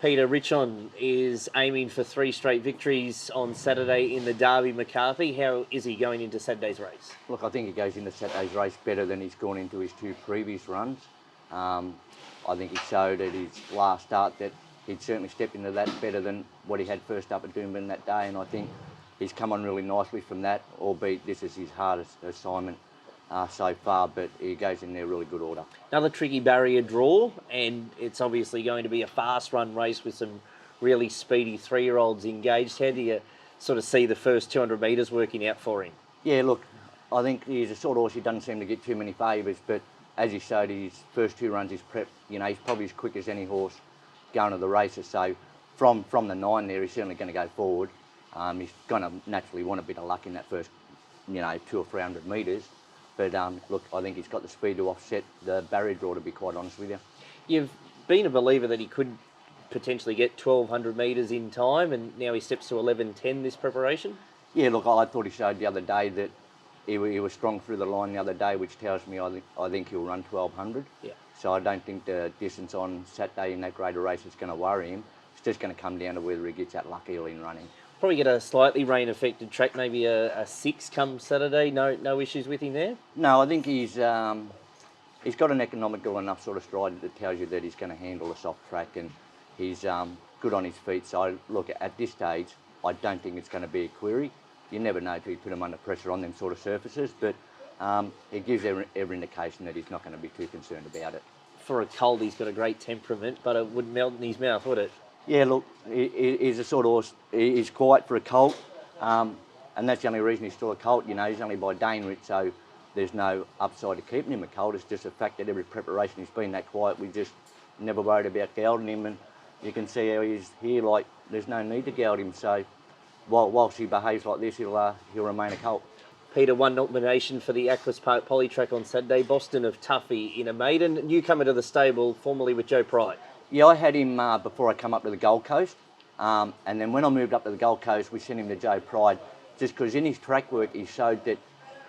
Peter, RICHON is aiming for 3 straight victories on Saturday in the Darby McCarthy. How is he going into Saturday's race? Look, I think he goes into Saturday's race better than he's gone into his 2 previous runs. I think he showed at his last start that he'd certainly stepped into that better than what he had first up at Doomben that day, and I think he's come on really nicely from that, albeit this is his hardest assignment so far, but he goes in there really good order. Another tricky barrier draw, and it's obviously going to be a fast run race with some really speedy 3-year-olds engaged. How do you sort of see the first 200 metres working out for him? Yeah, look, I think he's a sort of horse he doesn't seem to get too many favours, but as he showed his first 2 runs, his prep, you know, he's probably as quick as any horse going to the races. So from the 9 there, he's certainly going to go forward. He's going to naturally want a bit of luck in that first, 200 or 300 metres. But look, I think he's got the speed to offset the barrier draw, to be quite honest with you. You've been a believer that he could potentially get 1,200 metres in time, and now he steps to 11:10 this preparation? Yeah, look, I thought he showed the other day that he was strong through the line the other day, which tells me I think he'll run 1,200. Yeah. So I don't think the distance on Saturday in that greater race is going to worry him. It's just going to come down to whether he gets that luck early in running. Probably get a slightly rain-affected track, maybe a 6 come Saturday. No issues with him there? No, I think he's got an economical enough sort of stride that tells you that he's going to handle a soft track, and he's good on his feet. So look, at this stage, I don't think it's going to be a query. You never know till you put him under pressure on them sort of surfaces, but it gives every indication that he's not going to be too concerned about it. For a colt, he's got a great temperament, but it wouldn't melt in his mouth, would it? Yeah, look, he's a sort of horse, he's quiet for a colt, and that's the only reason he's still a colt. You know, he's only by Daneridge, so there's no upside to keeping him a colt. It's just the fact that every preparation he's been that quiet, we just never worried about gelding him, and you can see how he's here, like, there's no need to geld him, so whilst he behaves like this, he'll remain a colt. Peter, 1 nomination for the Aquis Park Poly Track on Saturday, Boston of Tuffy in a maiden, newcomer to the stable, formerly with Joe Pride. Yeah, I had him before I come up to the Gold Coast, and then when I moved up to the Gold Coast, we sent him to Joe Pride, just because in his track work he showed that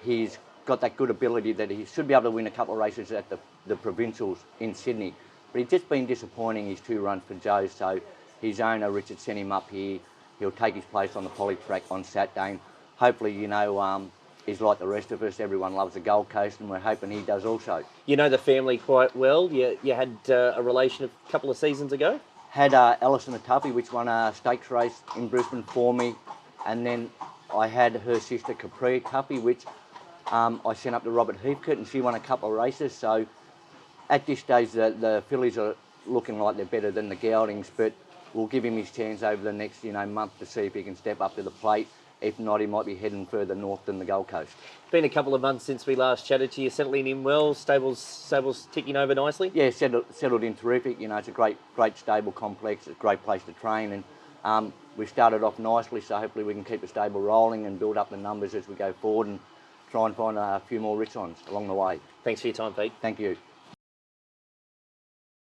he's got that good ability that he should be able to win a couple of races at the provincials in Sydney. But he's just been disappointing his 2 runs for Joe, so his owner Richard sent him up here. He'll take his place on the Poly Track on Saturday, and hopefully, he's like the rest of us. Everyone loves the Gold Coast, and we're hoping he does also. You know the family quite well. You had a relation a couple of seasons ago? Had Alison a Tuffy, which won a stakes race in Brisbane for me, and then I had her sister Capri Tuffy, which I sent up to Robert Heathcote, and she won a couple of races. So at this stage, the fillies are looking like they're better than the geldings, but we'll give him his chance over the next month to see if he can step up to the plate. If not, he might be heading further north than the Gold Coast. Been a couple of months since we last chatted to you, settling in well, stables ticking over nicely? Yeah, settled in terrific. It's a great stable complex, it's a great place to train, and we started off nicely, so hopefully we can keep the stable rolling and build up the numbers as we go forward and try and find a few more RICHONs along the way. Thanks for your time, Pete. Thank you.